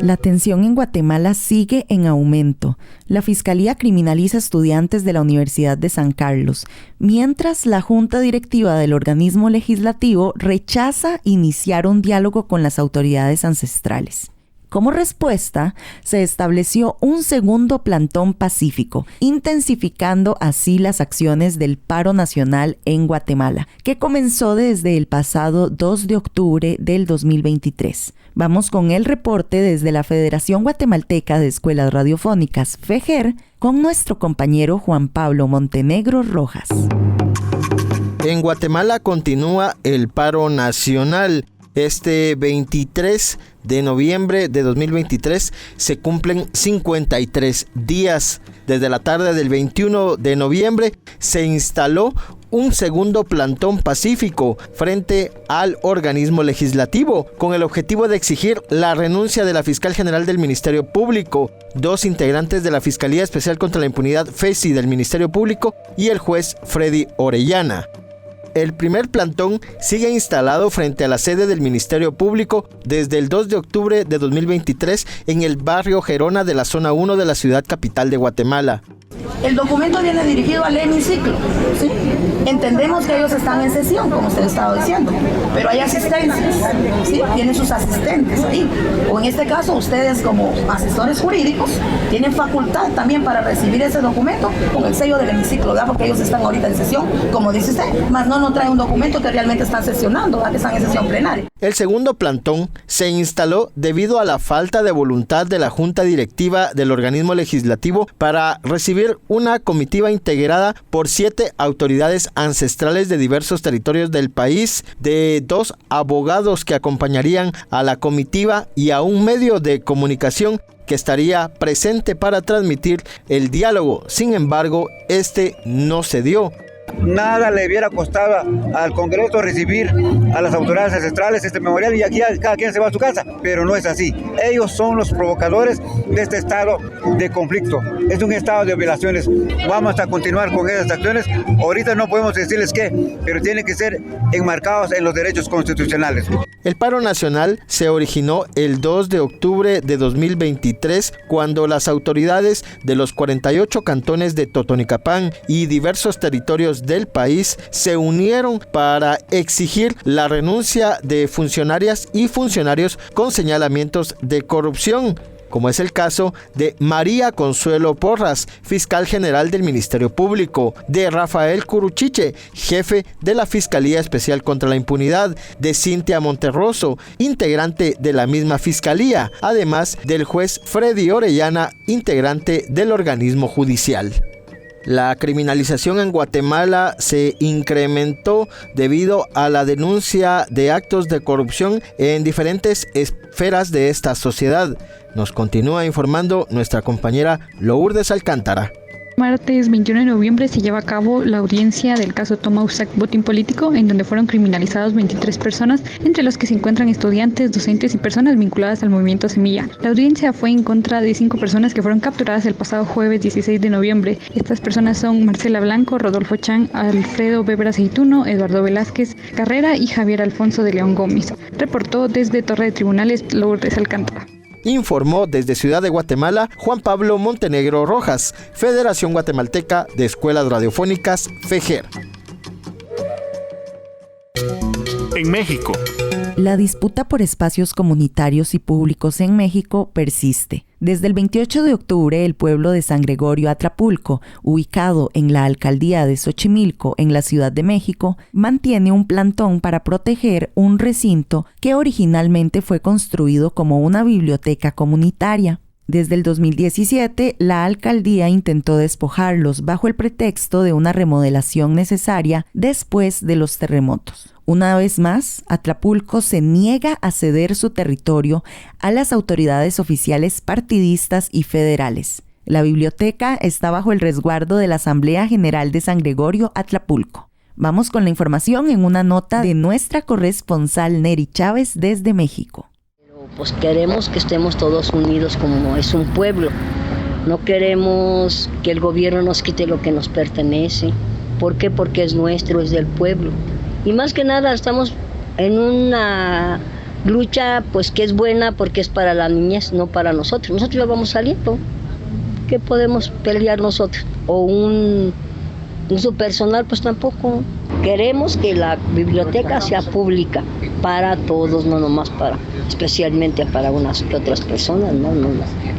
La tensión en Guatemala sigue en aumento. La Fiscalía criminaliza estudiantes de la Universidad de San Carlos, mientras la Junta Directiva del organismo legislativo rechaza iniciar un diálogo con las autoridades ancestrales. Como respuesta, se estableció un segundo plantón pacífico, intensificando así las acciones del paro nacional en Guatemala, que comenzó desde el pasado 2 de octubre del 2023. Vamos con el reporte desde la Federación Guatemalteca de Escuelas Radiofónicas, FEGER, con nuestro compañero Juan Pablo Montenegro Rojas. En Guatemala continúa el paro nacional. Este 23 de noviembre de 2023 se cumplen 53 días. Desde la tarde del 21 de noviembre se instaló un segundo plantón pacífico frente al organismo legislativo con el objetivo de exigir la renuncia de la fiscal general del Ministerio Público, 2 integrantes de la Fiscalía Especial contra la Impunidad FESI del Ministerio Público y el juez Freddy Orellana. El primer plantón sigue instalado frente a la sede del Ministerio Público desde el 2 de octubre de 2023 en el barrio Gerona de la zona 1 de la ciudad capital de Guatemala. El documento viene dirigido al hemiciclo, ¿sí? Entendemos que ellos están en sesión, como usted estaba diciendo, pero hay asistencias, ¿sí? Tienen sus asistentes ahí. O en este caso, ustedes como asesores jurídicos tienen facultad también para recibir ese documento con el sello del hemiciclo, ¿verdad? Porque ellos están ahorita en sesión, como dice usted, más no trae un documento que realmente están sesionando, ¿verdad? Que están en sesión plenaria. El segundo plantón se instaló debido a la falta de voluntad de la Junta Directiva del organismo legislativo para recibir una comitiva integrada por 7 autoridades ancestrales de diversos territorios del país, de 2 abogados que acompañarían a la comitiva y a un medio de comunicación que estaría presente para transmitir el diálogo. Sin embargo, este no se dio. Nada le hubiera costado al Congreso recibir a las autoridades ancestrales este memorial y aquí cada quien se va a su casa, pero no es así. Ellos son los provocadores de este estado de conflicto. Es un estado de violaciones. Vamos a continuar con esas acciones. Ahorita no podemos decirles qué, pero tienen que ser enmarcados en los derechos constitucionales. El paro nacional se originó el 2 de octubre de 2023 cuando las autoridades de los 48 cantones de Totonicapán y diversos territorios del país se unieron para exigir la renuncia de funcionarias y funcionarios con señalamientos de corrupción, como es el caso de María Consuelo Porras, fiscal general del Ministerio Público, de Rafael Curuchiche, jefe de la Fiscalía Especial contra la Impunidad, de Cintia Monterroso, integrante de la misma fiscalía, además del juez Freddy Orellana, integrante del organismo judicial. La criminalización en Guatemala se incrementó debido a la denuncia de actos de corrupción en diferentes esferas de esta sociedad. Nos continúa informando nuestra compañera Lourdes Alcántara. Martes 21 de noviembre se lleva a cabo la audiencia del caso Tomausac Botín Político, en donde fueron criminalizados 23 personas, entre los que se encuentran estudiantes, docentes y personas vinculadas al movimiento Semilla. La audiencia fue en contra de 5 personas que fueron capturadas el pasado jueves 16 de noviembre. Estas personas son Marcela Blanco, Rodolfo Chan, Alfredo Weber Aceituno, Eduardo Velázquez Carrera y Javier Alfonso de León Gómez. Reportó desde Torre de Tribunales Lourdes Alcántara. Informó desde Ciudad de Guatemala Juan Pablo Montenegro Rojas, Federación Guatemalteca de Escuelas Radiofónicas, FEGER. En México. La disputa por espacios comunitarios y públicos en México persiste. Desde el 28 de octubre, el pueblo de San Gregorio Atlapulco, ubicado en la alcaldía de Xochimilco, en la Ciudad de México, mantiene un plantón para proteger un recinto que originalmente fue construido como una biblioteca comunitaria. Desde el 2017, la alcaldía intentó despojarlos bajo el pretexto de una remodelación necesaria después de los terremotos. Una vez más, Atlapulco se niega a ceder su territorio a las autoridades oficiales partidistas y federales. La biblioteca está bajo el resguardo de la Asamblea General de San Gregorio Atlapulco. Vamos con la información en una nota de nuestra corresponsal Neri Chávez desde México. Pues queremos que estemos todos unidos como es un pueblo. No queremos que el gobierno nos quite lo que nos pertenece. ¿Por qué? Porque es nuestro, es del pueblo. Y más que nada estamos en una lucha pues que es buena porque es para la niñez, no para nosotros. Nosotros ya vamos saliendo. ¿Qué podemos pelear nosotros? O un uso personal, pues tampoco. Queremos que la biblioteca sea pública para todos, no nomás para, especialmente para unas que otras personas, no.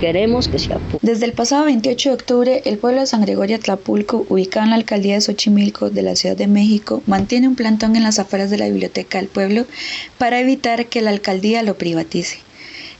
Queremos que sea pública. Desde el pasado 28 de octubre, el pueblo de San Gregorio Atlapulco, ubicado en la alcaldía de Xochimilco de la Ciudad de México, mantiene un plantón en las afueras de la biblioteca del pueblo para evitar que la alcaldía lo privatice.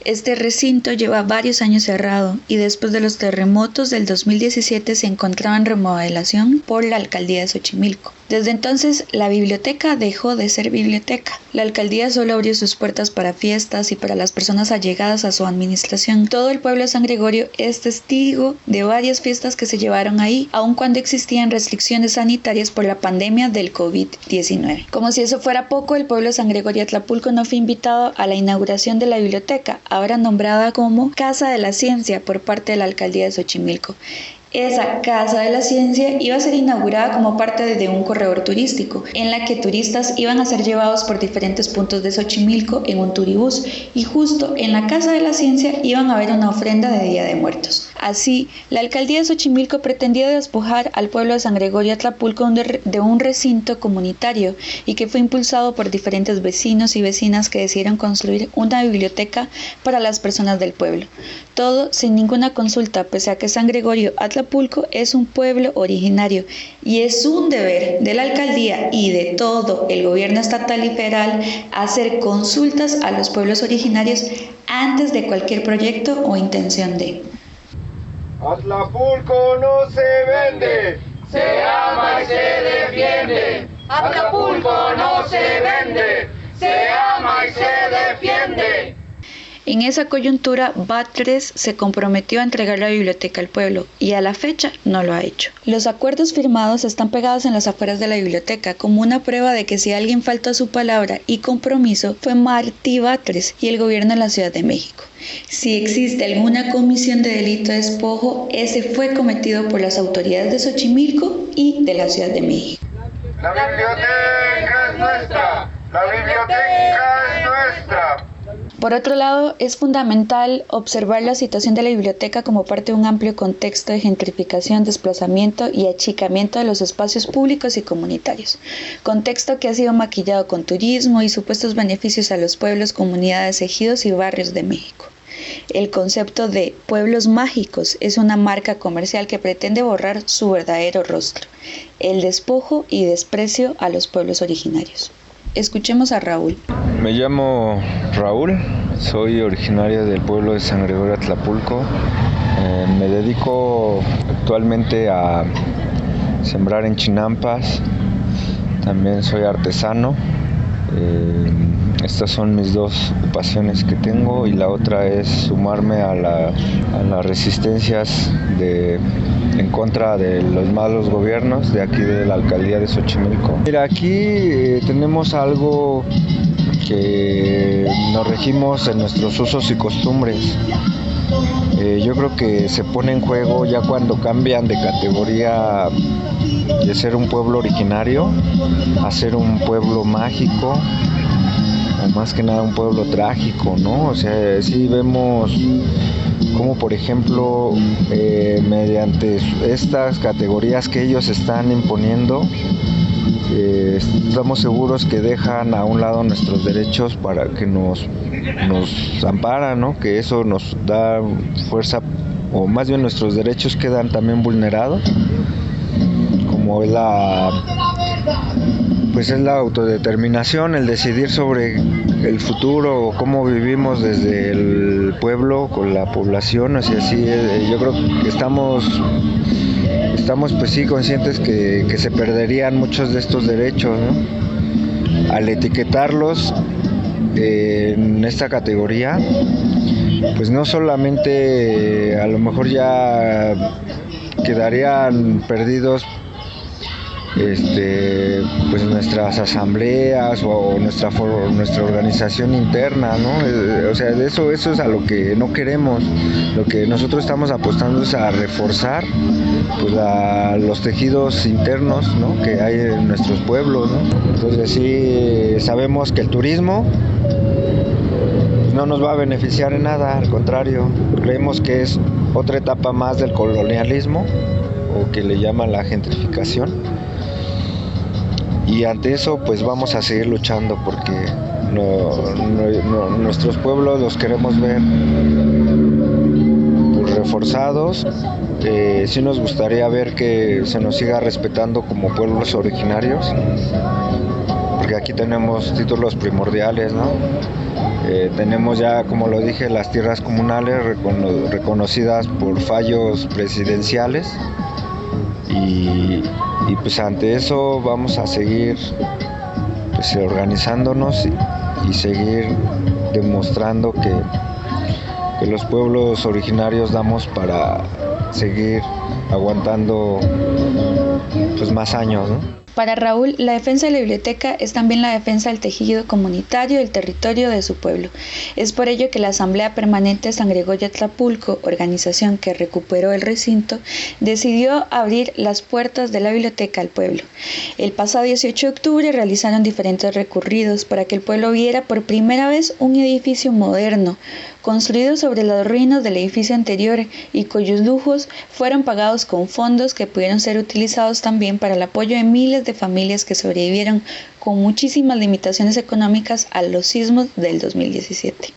Este recinto lleva varios años cerrado y después de los terremotos del 2017 se encontraba en remodelación por la alcaldía de Xochimilco. Desde entonces, la biblioteca dejó de ser biblioteca. La alcaldía solo abrió sus puertas para fiestas y para las personas allegadas a su administración. Todo el pueblo de San Gregorio es testigo de varias fiestas que se llevaron ahí, aun cuando existían restricciones sanitarias por la pandemia del COVID-19. Como si eso fuera poco, el pueblo de San Gregorio Atlapulco no fue invitado a la inauguración de la biblioteca, ahora nombrada como Casa de la Ciencia por parte de la alcaldía de Xochimilco. Esa Casa de la Ciencia iba a ser inaugurada como parte de un corredor turístico, en la que turistas iban a ser llevados por diferentes puntos de Xochimilco en un turibús, y justo en la Casa de la Ciencia iban a haber una ofrenda de Día de Muertos. Así, la alcaldía de Xochimilco pretendía despojar al pueblo de San Gregorio Atlapulco de un recinto comunitario y que fue impulsado por diferentes vecinos y vecinas que decidieron construir una biblioteca para las personas del pueblo. Todo sin ninguna consulta, pese a que San Gregorio Atlapulco es un pueblo originario y es un deber de la alcaldía y de todo el gobierno estatal y federal hacer consultas a los pueblos originarios antes de cualquier proyecto o intención de. Atlapulco no se vende, se ama y se defiende. Atlapulco no se vende, se ama y se defiende. En esa coyuntura, Batres se comprometió a entregar la biblioteca al pueblo y a la fecha no lo ha hecho. Los acuerdos firmados están pegados en las afueras de la biblioteca como una prueba de que si alguien faltó a su palabra y compromiso fue Martí Batres y el gobierno de la Ciudad de México. Si existe alguna comisión de delito de despojo, ese fue cometido por las autoridades de Xochimilco y de la Ciudad de México. La biblioteca es nuestra, la biblioteca es nuestra. Por otro lado, es fundamental observar la situación de la biblioteca como parte de un amplio contexto de gentrificación, desplazamiento y achicamiento de los espacios públicos y comunitarios, contexto que ha sido maquillado con turismo y supuestos beneficios a los pueblos, comunidades, ejidos y barrios de México. El concepto de pueblos mágicos es una marca comercial que pretende borrar su verdadero rostro, el despojo y desprecio a los pueblos originarios. Escuchemos a Raúl. Me llamo Raúl, soy originario del pueblo de San Gregorio Atlapulco. Me dedico actualmente a sembrar en chinampas, también soy artesano. Estas son mis dos ocupaciones que tengo y la otra es sumarme a las resistencias en contra de los malos gobiernos de aquí de la alcaldía de Xochimilco. Mira, aquí tenemos algo que nos regimos en nuestros usos y costumbres. Yo creo que se pone en juego ya cuando cambian de categoría de ser un pueblo originario a ser un pueblo mágico, o más que nada un pueblo trágico, ¿no? O sea, sí vemos como, por ejemplo, mediante estas categorías que ellos están imponiendo, estamos seguros que dejan a un lado nuestros derechos para que nos amparan, ¿no? Que eso nos da fuerza, o más bien nuestros derechos quedan también vulnerados, como es la autodeterminación, el decidir sobre el futuro, cómo vivimos desde el pueblo con la población. O sea, sí, yo creo que estamos pues sí conscientes que se perderían muchos de estos derechos, ¿no? Al etiquetarlos en esta categoría, pues no solamente a lo mejor ya quedarían perdidos pues nuestras asambleas o nuestra organización interna, ¿no? O sea, eso es a lo que no queremos. Lo que nosotros estamos apostando es a reforzar pues a los tejidos internos, ¿no? Que hay en nuestros pueblos, ¿no? Entonces sí sabemos que el turismo no nos va a beneficiar en nada, al contrario, creemos que es otra etapa más del colonialismo, o que le llaman la gentrificación. Y ante eso pues vamos a seguir luchando porque nuestros pueblos los queremos ver pues, reforzados. Sí nos gustaría ver que se nos siga respetando como pueblos originarios, porque aquí tenemos títulos primordiales, ¿no? Tenemos ya, como lo dije, las tierras comunales reconocidas por fallos presidenciales. Y pues ante eso vamos a seguir pues, organizándonos y seguir demostrando que los pueblos originarios damos para seguir aguantando pues, más años, ¿no? Para Raúl, la defensa de la biblioteca es también la defensa del tejido comunitario del territorio de su pueblo. Es por ello que la Asamblea Permanente de San Gregorio Atlapulco, organización que recuperó el recinto, decidió abrir las puertas de la biblioteca al pueblo. El pasado 18 de octubre realizaron diferentes recorridos para que el pueblo viera por primera vez un edificio moderno, construido sobre las ruinas del edificio anterior y cuyos lujos fueron pagados con fondos que pudieron ser utilizados también para el apoyo de miles de familias que sobrevivieron con muchísimas limitaciones económicas a los sismos del 2017.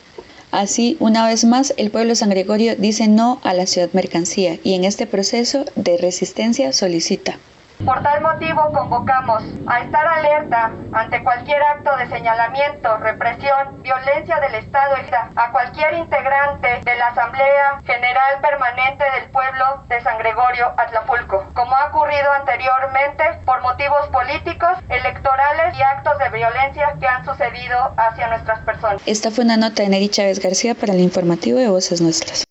Así, una vez más, el pueblo de San Gregorio dice no a la ciudad mercancía y en este proceso de resistencia solicita: por tal motivo convocamos a estar alerta ante cualquier acto de señalamiento, represión, violencia del Estado, a cualquier integrante de la Asamblea General Permanente del Pueblo de San Gregorio Atlapulco, como ha ocurrido anteriormente por motivos políticos, electorales y actos de violencia que han sucedido hacia nuestras personas. Esta fue una nota de Neri Chávez García para el informativo de Voces Nuestras.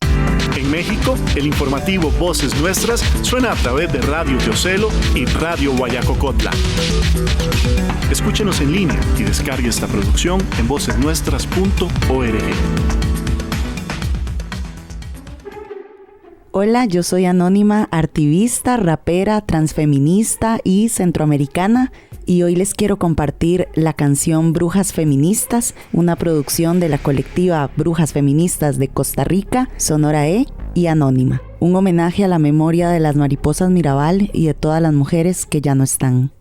En México, el informativo Voces Nuestras suena a través de Radio Teocelo y Radio Guayacocotla. Escúchenos en línea y descargue esta producción en vocesnuestras.org. Hola, yo soy Anónima, activista, rapera, transfeminista y centroamericana, y hoy les quiero compartir la canción Brujas Feministas, una producción de la colectiva Brujas Feministas de Costa Rica, Sonora E y Anónima. Un homenaje a la memoria de las mariposas Mirabal y de todas las mujeres que ya no están.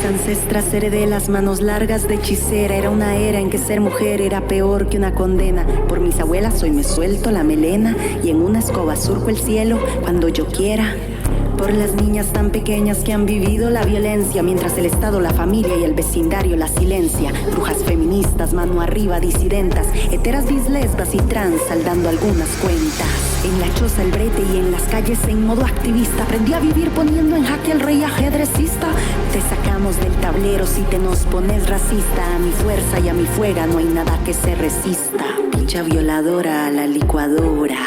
Ancestras heredé las manos largas de hechicera. Era una era en que ser mujer era peor que una condena. Por mis abuelas hoy me suelto la melena y en una escoba surco el cielo cuando yo quiera. Por las niñas tan pequeñas que han vivido la violencia, mientras el Estado, la familia y el vecindario la silencia. Brujas feministas, mano arriba, disidentas, heteras, bislesbas y trans, saldando algunas cuentas. En la choza, el brete y en las calles en modo activista. Aprendí a vivir poniendo en jaque al rey ajedrecista. Te sacamos del tablero si te nos pones racista. A mi fuerza y a mi fuega no hay nada que se resista. Pincha violadora a la licuadora.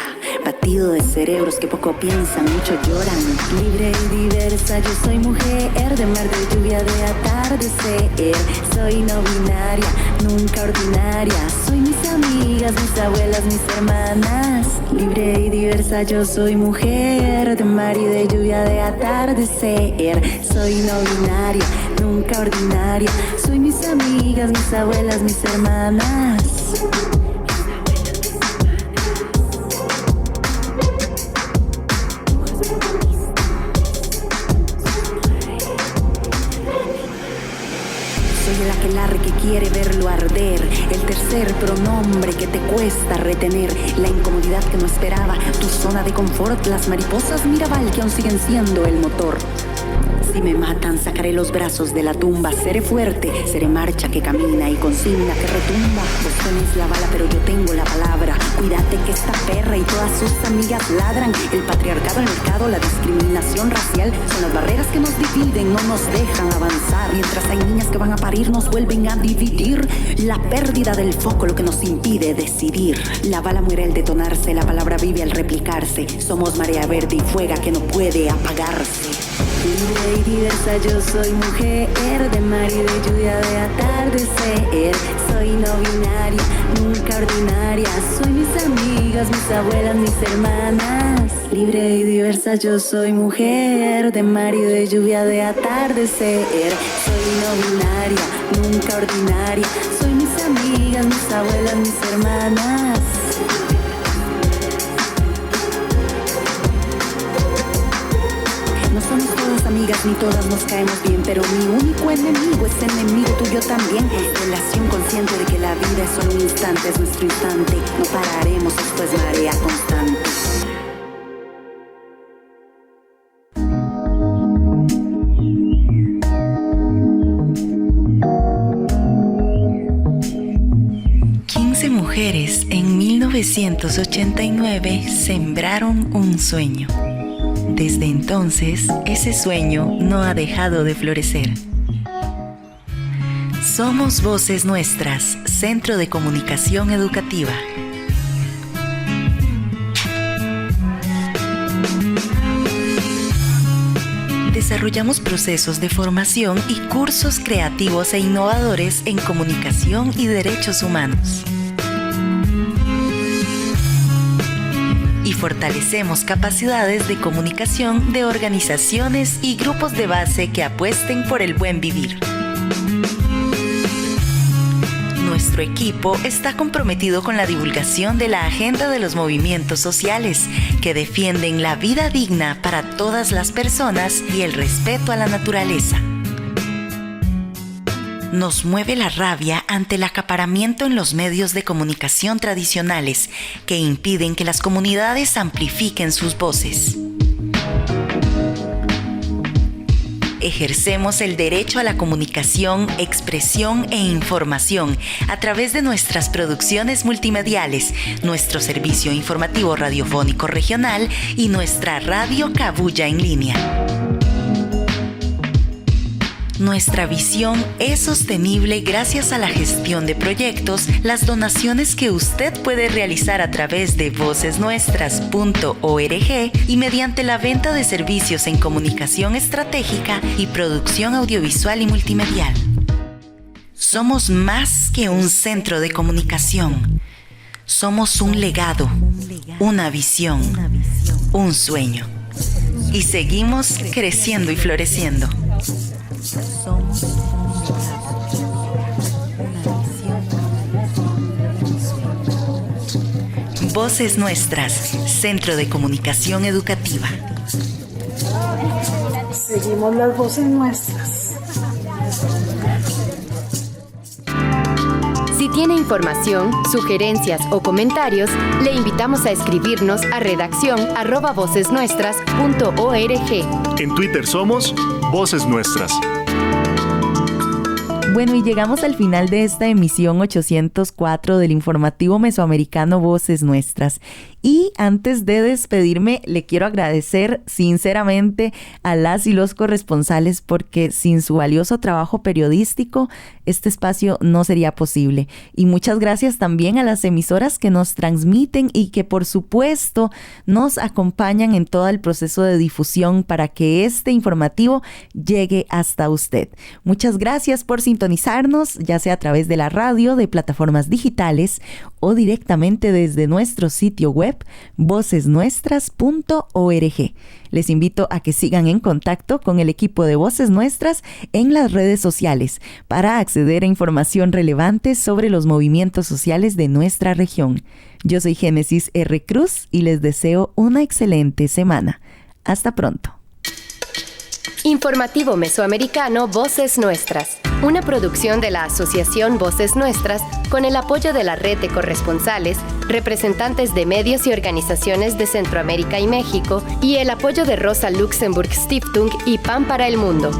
Batido de cerebros que poco piensan, mucho lloran. Libre y diversa, yo soy mujer de mar, de lluvia, de atardecer. Soy no binaria, nunca ordinaria. Soy mis amigas, mis abuelas, mis hermanas. Libre y diversa, yo soy mujer de mar y de lluvia, de atardecer. Soy no binaria, nunca ordinaria. Soy mis amigas, mis abuelas, mis hermanas. Que quiere verlo arder, el tercer pronombre que te cuesta retener, la incomodidad que no esperaba, tu zona de confort, las mariposas Mirabal que aún siguen siendo el motor. Si me matan, sacaré los brazos de la tumba. Seré fuerte, seré marcha que camina y consigna que retumba. Vos tenés la bala, pero yo tengo la palabra. Cuídate que esta perra y todas sus amigas ladran. El patriarcado, el mercado, la discriminación racial son las barreras que nos dividen, no nos dejan avanzar. Mientras hay niñas que van a parir, nos vuelven a dividir. La pérdida del foco, lo que nos impide decidir. La bala muere al detonarse, la palabra vive al replicarse. Somos marea verde y fuega que no puede apagarse. Libre y diversa, yo soy mujer de mar y de lluvia, de atardecer. Soy no binaria, nunca ordinaria. Soy mis amigas, mis abuelas, mis hermanas. Libre y diversa, yo soy mujer de mar y de lluvia, de atardecer. Soy no binaria, nunca ordinaria. Soy mis amigas, mis abuelas, mis hermanas. No somos todas amigas ni todas nos caemos bien, pero mi único enemigo es enemigo tuyo también. Relación consciente de que la vida es solo un instante, es nuestro instante. No pararemos, esto es marea constante. Mujeres en 1989 sembraron un sueño. Desde entonces, ese sueño no ha dejado de florecer. Somos Voces Nuestras, Centro de Comunicación Educativa. Desarrollamos procesos de formación y cursos creativos e innovadores en comunicación y derechos humanos. Y fortalecemos capacidades de comunicación de organizaciones y grupos de base que apuesten por el buen vivir. Nuestro equipo está comprometido con la divulgación de la agenda de los movimientos sociales que defienden la vida digna para todas las personas y el respeto a la naturaleza. Nos mueve la rabia ante el acaparamiento en los medios de comunicación tradicionales que impiden que las comunidades amplifiquen sus voces. Ejercemos el derecho a la comunicación, expresión e información a través de nuestras producciones multimediales, nuestro servicio informativo radiofónico regional y nuestra radio Cabuya en línea. Nuestra visión es sostenible gracias a la gestión de proyectos, las donaciones que usted puede realizar a través de vocesnuestras.org y mediante la venta de servicios en comunicación estratégica y producción audiovisual y multimedial. Somos más que un centro de comunicación. Somos un legado, una visión, un sueño. Y seguimos creciendo y floreciendo. Voces Nuestras, Centro de Comunicación Educativa. Seguimos las voces nuestras. Si tiene información, sugerencias o comentarios, le invitamos a escribirnos a redaccion@vocesnuestras.org. En Twitter somos Voces Nuestras. Bueno, y llegamos al final de esta emisión 804 del informativo mesoamericano Voces Nuestras. Y antes de despedirme, le quiero agradecer sinceramente a las y los corresponsales porque sin su valioso trabajo periodístico, este espacio no sería posible. Y muchas gracias también a las emisoras que nos transmiten y que por supuesto nos acompañan en todo el proceso de difusión para que este informativo llegue hasta usted. Muchas gracias por sintonizarnos, ya sea a través de la radio, de plataformas digitales o directamente desde nuestro sitio web vocesnuestras.org. Les invito a que sigan en contacto con el equipo de Voces Nuestras en las redes sociales para acceder a información relevante sobre los movimientos sociales de nuestra región. Yo soy Génesis R. Cruz y les deseo una excelente semana. Hasta pronto. Informativo Mesoamericano Voces Nuestras, una producción de la Asociación Voces Nuestras con el apoyo de la Red de Corresponsales, representantes de medios y organizaciones de Centroamérica y México y el apoyo de Rosa Luxemburg Stiftung y Pan para el Mundo.